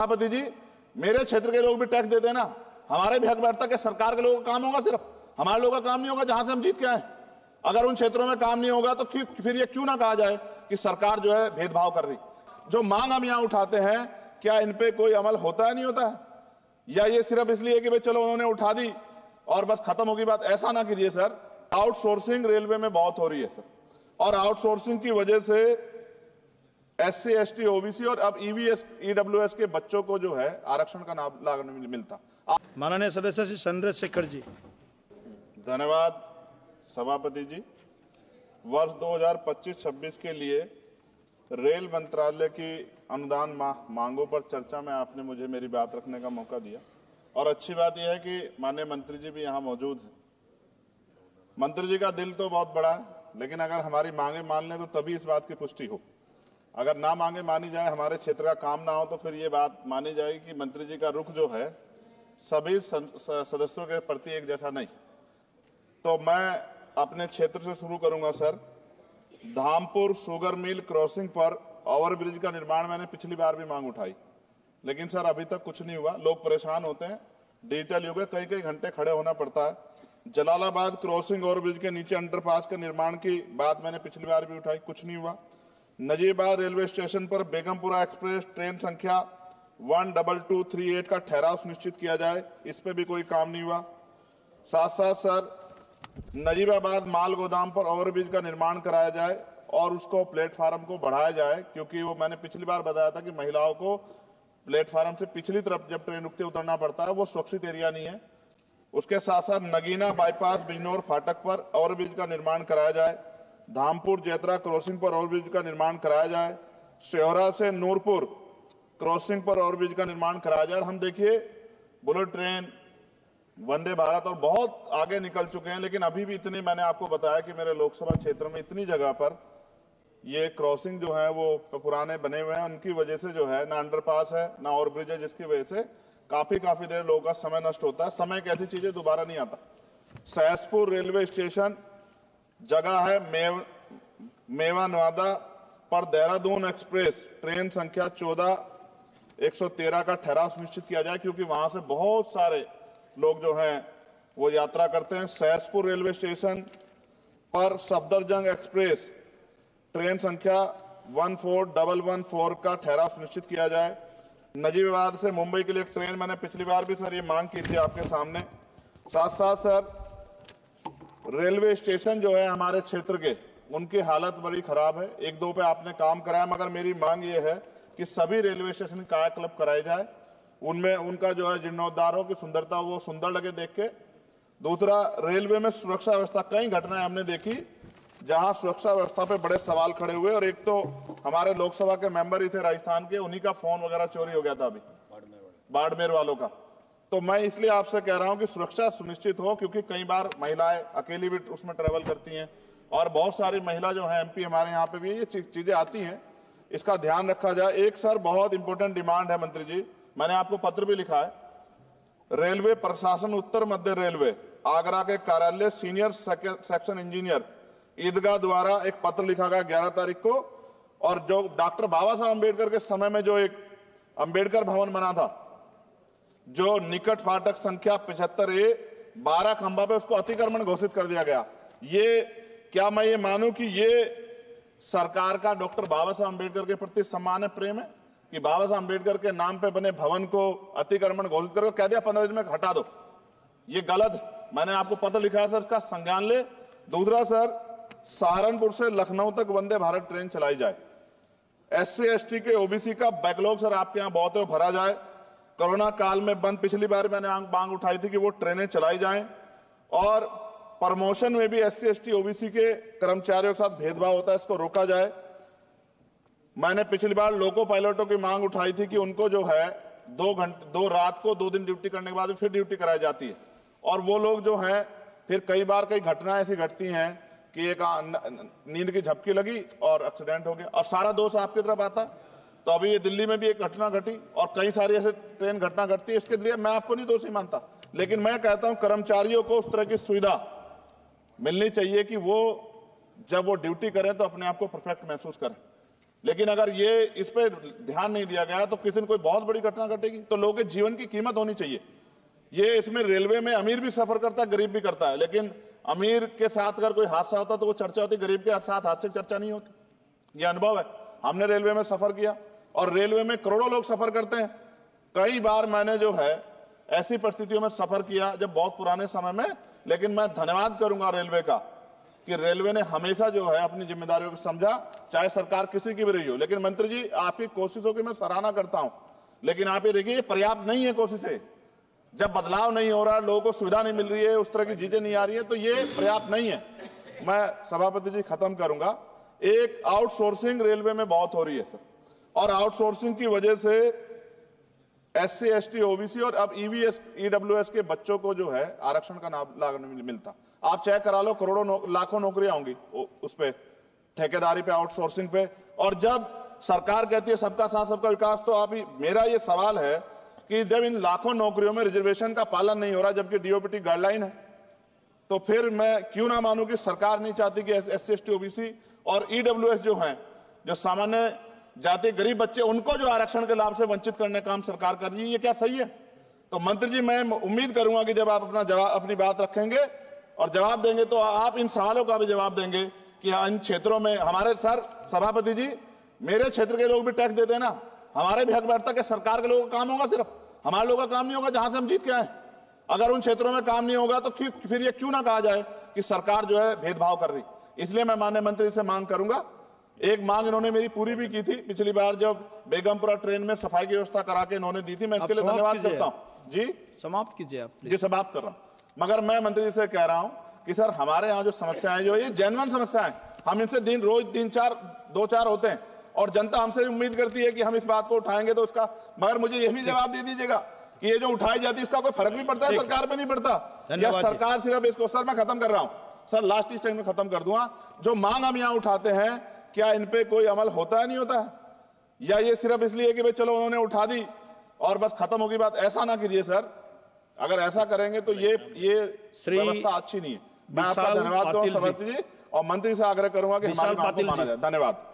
सभापति जी, मेरे क्षेत्र के लोग भी टैक्स देते हैं ना, हमारे भी हक बैठता कि सरकार के लोगों का काम होगा, सिर्फ हमारे लोगों का काम नहीं होगा जहां से हम जीत के आए। अगर उन क्षेत्रों में काम नहीं होगा तो फिर ये क्यों ना कहा जाए कि सरकार जो है भेदभाव कर रही। जो मांग हम यहां उठाते हैं, क्या इन पे कोई अमल होता है, नहीं होता है, या ये सिर्फ इसलिए कि भाई चलो उन्होंने उठा दी और बस खत्म होगी बात? ऐसा ना कीजिए सर। आउटसोर्सिंग रेलवे में बहुत हो रही है सर, और आउटसोर्सिंग की वजह से SC, ST, OBC और अब EVS, EWS के बच्चों को जो है आरक्षण का लाभ नहीं मिलता। माननीय सदस्य श्री चंद्रशेखर जी। धन्यवाद सभापति जी। वर्ष 2025-26 के लिए रेल मंत्रालय की अनुदान मांगों पर चर्चा में आपने मुझे मेरी बात रखने का मौका दिया, और अच्छी बात यह है कि माननीय मंत्री जी भी यहां मौजूद हैं। मंत्री जी का दिल तो बहुत बड़ा है, लेकिन अगर हमारी मांगे मान लें तो तभी इस बात की पुष्टि हो। अगर ना मांगे मानी जाए, हमारे क्षेत्र का काम ना हो, तो फिर ये बात मानी जाएगी कि मंत्री जी का रुख जो है सभी सदस्यों के प्रति एक जैसा नहीं। तो मैं अपने क्षेत्र से शुरू करूंगा sir. Dhampur sugar mill crossing पर ओवरब्रिज का निर्माण मैंने पिछली बार भी मांग उठाई, लेकिन सर अभी तक कुछ नहीं हुआ। लोग परेशान होते हैं, डिजिटल युग है, कई कई घंटे खड़े होना पड़ता है। जलालाबाद क्रॉसिंग ओवरब्रिज के नीचे अंडरपास के निर्माण की बात मैंने पिछली बार भी उठाई, कुछ नहीं हुआ। नजीबाद रेलवे स्टेशन पर बेगमपुरा एक्सप्रेस ट्रेन संख्या 12238 का ठहराव सुनिश्चित किया जाए, इस पे भी कोई काम नहीं हुआ। साथ साथ सर नजीबाबाद माल गोदाम पर ओवरब्रिज का निर्माण कराया जाए और उसको प्लेटफार्म को बढ़ाया जाए, क्योंकि वो मैंने पिछली बार बताया था कि महिलाओं को प्लेटफार्म से पिछली तरफ जब ट्रेन रुकते उतरना पड़ता है, वो सुरक्षित एरिया नहीं है। उसके साथ साथ नगीना बाईपास बिजनौर फाटक पर ओवरब्रिज का निर्माण कराया जाए। धामपुर जेतरा क्रॉसिंग पर ओवरब्रिज का निर्माण कराया जाए। शेहरा से नूरपुर क्रॉसिंग पर ओवरब्रिज का निर्माण कराया जाए। हम देखिए बुलेट ट्रेन, वंदे भारत और बहुत आगे निकल चुके हैं, लेकिन अभी भी इतने, मैंने आपको बताया कि मेरे लोकसभा क्षेत्र में इतनी जगह पर ये क्रॉसिंग जो है वो पुराने बने हुए हैं, उनकी वजह से जो है ना अंडरपास है ना ओवरब्रिज है, जिसकी वजह से काफी देर लोगों का समय नष्ट होता है। समय की ऐसी चीजें दोबारा नहीं आता। सहसपुर रेलवे स्टेशन जगह है मेवा नवादा पर देहरादून एक्सप्रेस ट्रेन संख्या 14113 का ठहराव सुनिश्चित किया जाए, क्योंकि वहां से बहुत सारे लोग जो हैं वो यात्रा करते हैं। सहसपुर रेलवे स्टेशन पर सफदरजंग एक्सप्रेस ट्रेन संख्या 14114 का ठहराव सुनिश्चित किया जाए। नजीबाबाद से मुंबई के लिए ट्रेन, मैंने पिछली बार भी सर ये मांग की थी आपके सामने। साथ साथ सर रेलवे स्टेशन जो है हमारे क्षेत्र के, उनकी हालत बड़ी खराब है। एक दो पे आपने काम कराया, मगर मेरी मांग ये है कि सभी रेलवे स्टेशन कायाकल्प कराए जाए, उनमें उनका जो है जीर्णोद्धार हो, की सुंदरता वो सुंदर लगे देख के। दूसरा, रेलवे में सुरक्षा व्यवस्था, कई घटनाएं हमने देखी जहां सुरक्षा व्यवस्था पे बड़े सवाल खड़े हुए, और एक तो हमारे लोकसभा के मेंबर ही थे राजस्थान के, उन्हीं का फोन वगैरह चोरी हो गया था अभी बाड़मेर वालों का। तो मैं इसलिए आपसे कह रहा हूं कि सुरक्षा सुनिश्चित हो, क्योंकि कई बार महिलाएं अकेली भी उसमें ट्रेवल करती हैं, और बहुत सारी महिला जो है MP हमारे यहाँ पे भी ये चीजें आती हैं, इसका ध्यान रखा जाए। एक सर बहुत इंपॉर्टेंट डिमांड है मंत्री जी, मैंने आपको पत्र भी लिखा है। रेलवे प्रशासन उत्तर मध्य रेलवे आगरा के कार्यालय सीनियर सेक्शन इंजीनियर ईदगाह द्वारा एक पत्र लिखा गया 11 तारीख को, और जो डॉक्टर बाबा साहब अम्बेडकर के समय में जो एक अम्बेडकर भवन बना था, जो निकट फाटक संख्या 75A 12 खंबा पे, उसको अतिक्रमण घोषित कर दिया गया। ये क्या मैं ये मानूं कि ये सरकार का डॉक्टर बाबा साहब अम्बेडकर के प्रति सम्मान है, प्रेम है, कि बाबा साहब अम्बेडकर के नाम पे बने भवन को अतिक्रमण घोषित करके कह दिया 15 दिन में हटा दो? ये गलत। मैंने आपको पत्र लिखा है सर, इसका संज्ञान ले। दूसरा सर, सहारनपुर से लखनऊ तक वंदे भारत ट्रेन चलाई जाए। SC, ST के OBC का बैकलॉग सर आपके यहां बहुत है, भरा जाए। कोरोना काल में बंद, पिछली बार मैंने मांग उठाई थी कि वो ट्रेनें चलाई जाएं, और प्रमोशन में भी SC, ST, OBC के कर्मचारियों के साथ भेदभाव होता है, इसको रोका जाए। मैंने पिछली बार लोको पायलटों की मांग उठाई थी कि उनको जो है 2 रात को 2 दिन ड्यूटी करने के बाद फिर ड्यूटी कराई जाती है, और वो लोग जो है फिर कई बार कई घटनाएं ऐसी घटती हैं कि एक नींद की झपकी लगी और एक्सीडेंट हो गया, और सारा दोष आपकी तरफ आता। तो अभी ये दिल्ली में भी एक घटना घटी, और कई सारी ऐसे ट्रेन घटना घटती है। इसके लिए मैं आपको नहीं दोषी मानता, लेकिन मैं कहता हूं कर्मचारियों को उस तरह की सुविधा मिलनी चाहिए कि वो जब वो ड्यूटी करें तो अपने आप को परफेक्ट महसूस करें। लेकिन अगर ये इस पे ध्यान नहीं दिया गया तो किसी दिन कोई बहुत बड़ी घटना घटेगी। तो लोगों के जीवन की कीमत होनी चाहिए। ये इसमें रेलवे में अमीर भी सफर करता है, गरीब भी करता है, लेकिन अमीर के साथ अगर कोई हादसा होता तो वो चर्चा होती, गरीब के साथ हादसे की चर्चा नहीं होती। ये अनुभव है, हमने रेलवे में सफर किया और रेलवे में करोड़ों लोग सफर करते हैं। कई बार मैंने जो है ऐसी परिस्थितियों में सफर किया जब बहुत पुराने समय में, लेकिन मैं धन्यवाद करूंगा रेलवे का कि रेलवे ने हमेशा जो है अपनी जिम्मेदारियों को समझा, चाहे सरकार किसी की भी रही हो। लेकिन मंत्री जी, आपकी कोशिशों की मैं सराहना करता हूं, लेकिन आप ये देखिए पर्याप्त नहीं है कोशिशें। जब बदलाव नहीं हो रहा, लोगों को सुविधा नहीं मिल रही है, उस तरह की चीजें नहीं आ रही है, तो ये पर्याप्त नहीं है। मैं सभापति जी खत्म करूंगा। एक आउटसोर्सिंग रेलवे में बहुत हो रही है सर, और आउटसोर्सिंग की वजह से SC ST OBC और अब EWS के बच्चों को जो है आरक्षण का लाभ नहीं मिलता। आप चेक करा लो, करोड़ों लाखों नौकरियां होंगी उस पे, ठेकेदारी पे, आउटसोर्सिंग पे। और जब सरकार कहती है सबका साथ सबका विकास, तो आप ही, मेरा ये सवाल है कि जब इन लाखों नौकरियों में रिजर्वेशन का पालन नहीं हो रहा, जबकि DOPT गाइडलाइन है, तो फिर मैं क्यों ना मानूं कि सरकार नहीं चाहती कि SC ST OBC और EWS जो हैं, जो सामान्य जाति गरीब बच्चे, उनको जो आरक्षण के लाभ से वंचित करने का काम सरकार कर रही है। ये क्या सही है? तो मंत्री जी, मैं उम्मीद करूंगा कि जब आप अपनी बात रखेंगे और जवाब देंगे तो आप इन सवालों का भी जवाब देंगे कि इन क्षेत्रों में हमारे, सर सभापति जी, मेरे क्षेत्र के लोग भी टैक्स देते हैं ना, हमारे भी हक बैठता कि सरकार के लोगों का काम होगा, सिर्फ हमारे लोगों का काम नहीं होगा जहां से हम जीत के आए। अगर उन क्षेत्रों में काम नहीं होगा तो फिर ये क्यों ना कहा जाए कि सरकार जो है भेदभाव कर रही। इसलिए मैं माननीय मंत्री से मांग करूंगा, एक मांग इन्होंने मेरी पूरी भी की थी पिछली बार जब बेगमपुरा ट्रेन में सफाई की व्यवस्था करा के इन्होंने दी थी, मैं इसके लिए धन्यवाद करता हूं। जी समाप्त कीजिए आप जी। समाप्त कर रहा हूं, मगर मैं मंत्री जी से कह रहा हूं कि सर हमारे यहाँ जो समस्याएं जो ये जेन्युइन समस्याएं, हम इनसे दिन रोज 2-4 होते हैं और जनता हमसे उम्मीद करती है कि हम इस बात को उठाएंगे तो उसका, मगर मुझे ये भी जवाब दे दीजिएगा कि ये जो उठाई जाती है इसका कोई फर्क भी पड़ता है, सरकार पे नहीं पड़ता, या सरकार सिर्फ इसको, सर मैं खत्म कर रहा हूं सर, लास्ट सेकंड में खत्म कर दूंगा। जो मांग हम यहाँ उठाते हैं, क्या इन पे कोई अमल होता है, नहीं होता है, या ये सिर्फ इसलिए कि भाई चलो उन्होंने उठा दी और बस खत्म होगी बात? ऐसा ना कीजिए सर, अगर ऐसा करेंगे तो ये व्यवस्था अच्छी नहीं है। मैं आपका धन्यवाद दूंगा सभापति जी, और मंत्री से आग्रह करूंगा कि हमारी मांग को माना जाए। धन्यवाद।